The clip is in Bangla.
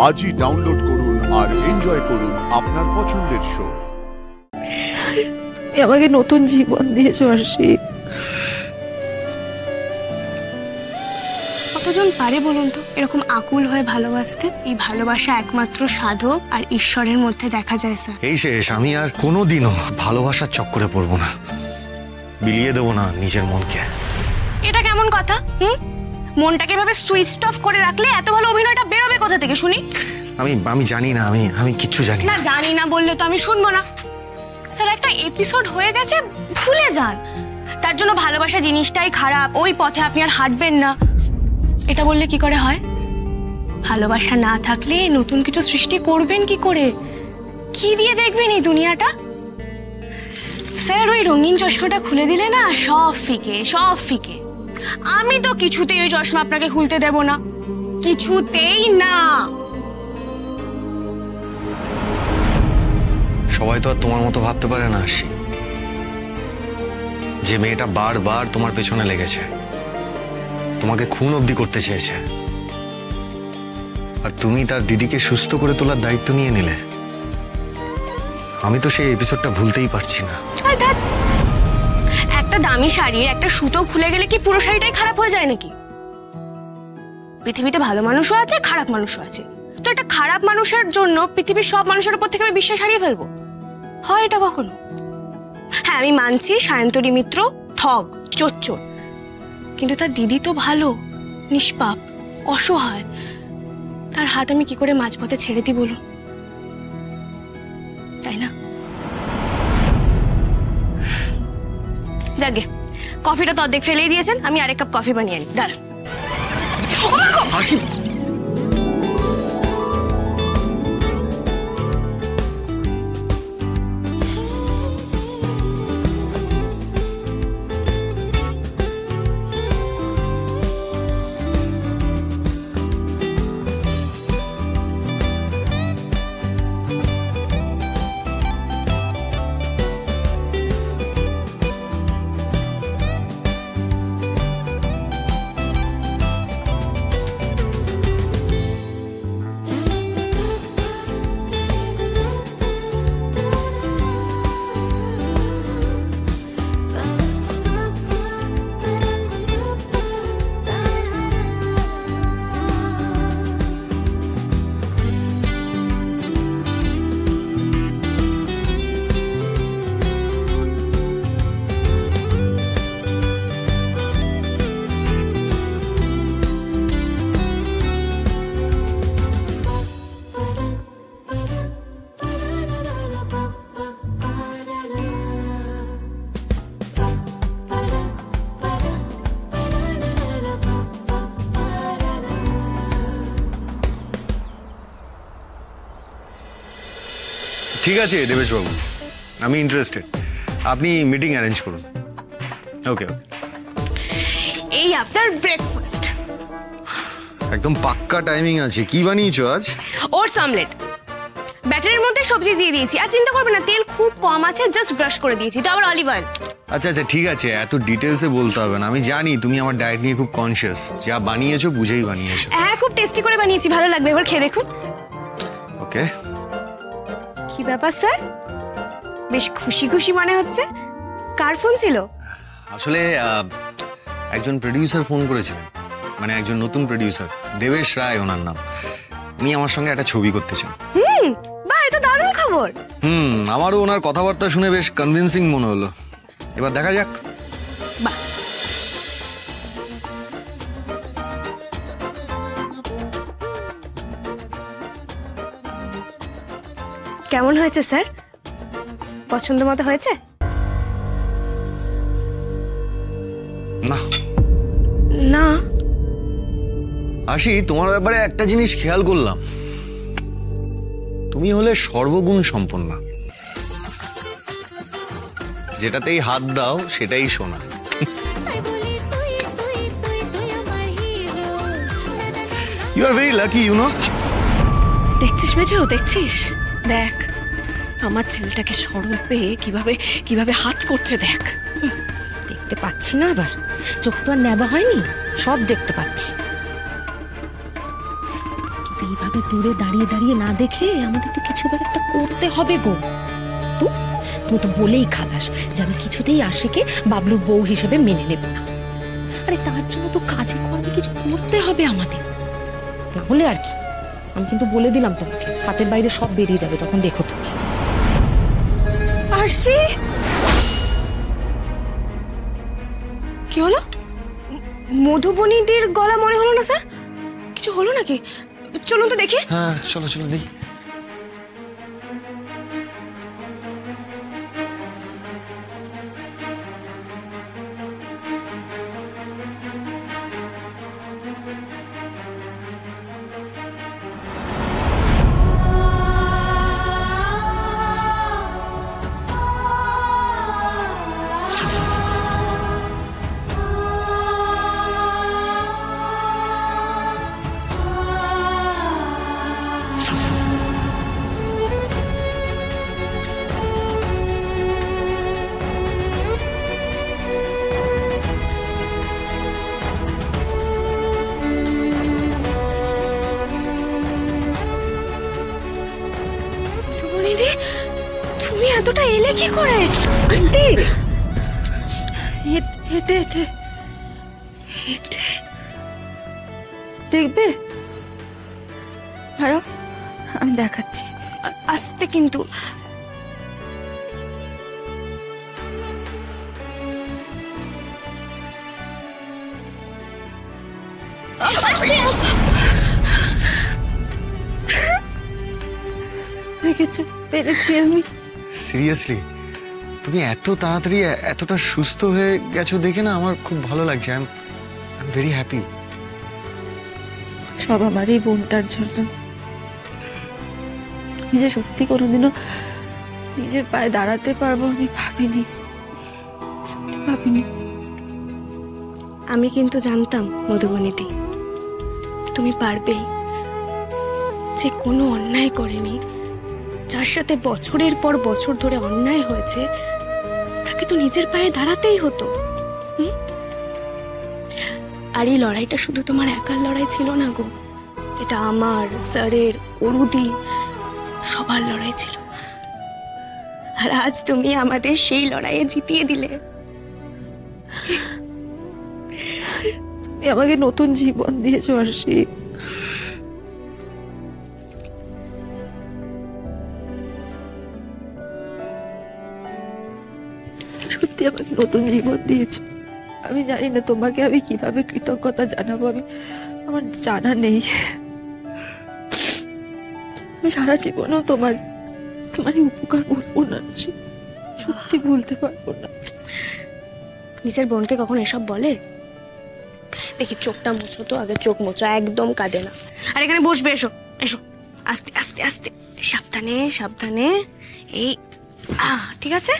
আজই ডাউনলোড করুন আর এনজয় করুন আপনার পছন্দের শো। আমাকে নতুন জীবন দিয়েছো আরশি। কতজন পারে বলুন তো এরকম আকুল হয়ে ভালোবাসতে? এই ভালোবাসা একমাত্র সাধক আর ঈশ্বরের মধ্যে দেখা যায় স্যার। এই শেষ, আমি আর কোনোদিনও ভালোবাসার চক্করে পড়বো না, বিলিয়ে দেবো না নিজের মনকে। এটা কেমন কথা? মনটাকে এভাবে সুইচ অফ করে রাখলে এত ভালো অভিনয়টা বেরোবে কোথা থেকে শুনি? আমি জানি না, আমি কিচ্ছু জানি না। জানি না বললে তো আমি শুনবো না স্যার। একটা এপিসোড হয়ে গেছে, ভুলে যান। তার জন্য ভালোবাসা জিনিসটাই খারাপ, ওই পথে আপনি আর হাঁটবেন না, এটা বললে কি করে হয়? ভালোবাসা না থাকলে নতুন কিছু সৃষ্টি করবেন কি করে? কি দিয়ে দেখবেন এই দুনিয়াটা? স্যার ওই রঙিন চশমাটা খুলে দিলে না সব ফিকে, সব ফিকে। আমি তো কিছুতেই ওই চশমা আপনাকে খুলতে দেব না, কিছুতেই না। সবাই তো আর তোমার মতো ভাবতে পারে না আরশি, যে মেয়েটা বারবার তোমার পেছনে লেগেছে, তোমাকে খুন অবধি করতে চেয়েছে, আর তুমি তার দিদিকে সুস্থ করে তোলার দায়িত্ব নিয়ে নিলে। আমি তো সেই এপিসোডটা ভুলতেই পারছি না। একটা দামি শাড়ির একটা সুতো খুলে গেলে কি পুরো শাড়িটাই খারাপ হয়ে যায় নাকি? পৃথিবীতে ভালো মানুষও আছে, খারাপ মানুষও আছে। তো একটা খারাপ মানুষের জন্য পৃথিবীর সব মানুষের উপর থেকে আমি বিশ্বাস হারিয়ে ফেলবো? হয় এটা কখনো? হ্যাঁ আমি মানছি সায়ন্তরী মিত্র ঠগ, চোর, কিন্তু তার দিদি তো ভালো, নিষ্পাপ, অসহায়। তার হাত আমি কি করে মাঝপথে ছেড়ে দিই বলুন? তাই না? যাকে কফিটা তো অর্ধেক ফেলেই দিয়েছেন, আমি আরেক কাপ কফি বানিয়ে আনি। দাঁড়া। ঠিক আছে দেবেশ বাবু, আমি ইন্টারেস্টেড। আপনি মিটিং অ্যারেঞ্জ করুন। ওকে। এই আপনার ব্রেকফাস্ট একদম পাক্কা টাইমিং আছে। কি বানিয়েছো আজ? Oats omelette. ব্যাটারের মধ্যে সবজি দিয়ে দিয়েছি, আর চিন্তা করবেন না, তেল খুব কম আছে, জাস্ট ব্রাশ করে দিয়েছি, তো আবার অলিভ অয়েল। আচ্ছা ঠিক আছে, এত ডিটেলসে বলতে হবে না। আমি জানি তুমি আমার ডায়েট নিয়ে খুব কনসিয়াস। যা বানিয়েছো বুঝেই বানিয়েছো। হ্যাঁ খুব টেস্টি করে বানিয়েছি, ভালো লাগবে, এবার খেয়ে দেখুন। ওকে। কি ব্যাপার স্যার, বেশ খুশি খুশি মনে হচ্ছে। কার ফোন ছিল? আসলে একজন প্রোডিউসার ফোন করেছিলেন, মানে একজন নতুন প্রোডিউসার, দেবেশ রায় ওনার নাম। উনি আমার সঙ্গে একটা ছবি করতে চান। বাহ, এটা দারুণ খবর। আমারও ওনার কথাবার্তা শুনে বেশ কনভিন্সিং মনে হলো। এবার দেখা যাক। বাহ, কেমন হয়েছে স্যার? পছন্দ মতো হয়েছে? না না আশি, তোমার ব্যাপারে একটা জিনিস খেয়াল করলাম, তুমি হলে সর্বগুণ সম্পন্না। যেটাতেই হাত দাও সেটাই সোনা। You are very lucky, you know. দেখছিস মেজো, দেখছিস? দেখ আমার ছেলেটাকে সরল পেয়ে কিভাবে কিভাবে হাত করছে দেখ। দেখতে পাচ্ছি না, আবার চোখ তো আর নেবা হয়নি, সব দেখতে পাচ্ছি। তো এইভাবে দূরে দাঁড়িয়ে দাঁড়িয়ে না দেখে আমাদের তো কিছু একটা করতে হবে গো। তো তুমি তো বলেই খালাস যে আমি কিছুতেই আশিকে বাবলুর বউ হিসেবে মেনে নেব না। আরে তার জন্য তো কাজে কর্মে কিছু করতে হবে আমাদের, না হলে আর কি। আমি কিন্তু বলে দিলাম তোমাকে, হাতের বাইরে সব বেরিয়ে যাবে, তখন দেখো তুমি। আরশি, কি হলো? মধুবনীদের গলা মনে হলো না স্যার? কিছু হলো নাকি? চলুন তো দেখি। হ্যাঁ চলো চলো দেখি। মধুবনীদি, তুমি এতটা এলে কি করে? আস্তে, হেঁটে হেঁটে হেঁটে। দেখবে, দাঁড়াও আমি দেখাচ্ছি। আস্তে কিন্তু। দেখেছো, পেরেছি আমি। সিরিয়াসলি তুমি এত তাড়াতাড়ি এতটা সুস্থ হয়ে গেছো দেখে না আমার খুব ভালো লাগছে। I am very happy. সব আমার এই বোনটার জন্য। আমি যে সত্যি কোনোদিনও নিজের পায়ে দাঁড়াতে পারবো আমি ভাবিনি, সত্যি ভাবিনি। আমি কিন্তু জানতাম মধুবনীদি তুমি পারবেই। যে কোনো অন্যায় করেনি, যার সাথে বছরের পর বছর ধরে অন্যায় হয়েছে, তাকে তো নিজের পায়ে দাঁড়াতেই হতো। আর এই লড়াইটা শুধু তোমার একার লড়াই ছিল না গো, এটা আমার, স্যারের, অরুদি, সবার লড়াই ছিল। আর আজ তুমি আমাদের সেই লড়াইয়ে জিতিয়ে দিলে। তুমি আমাকে নতুন জীবন দিয়েছো আরশি। সত্যি আমাকে নতুন জীবন দিয়েছো। আমি জানি না তোমাকে আমি কিভাবে কৃতজ্ঞতা জানাবো, আমার জানা নেই। আমি সারা জীবনেও তোমার এই উপকার করবো না, সত্যি ভুলতে পারবো না। নিজের বোনকে কখন এসব বলে? দেখি চোখটা মুছো তো আগে, চোখ মুছো, একদম কাঁদে না। আর এখানে বসবে, এসো এসো, আস্তে আস্তে আস্তে, সাবধানে সাবধানে। এই ঠিক আছে।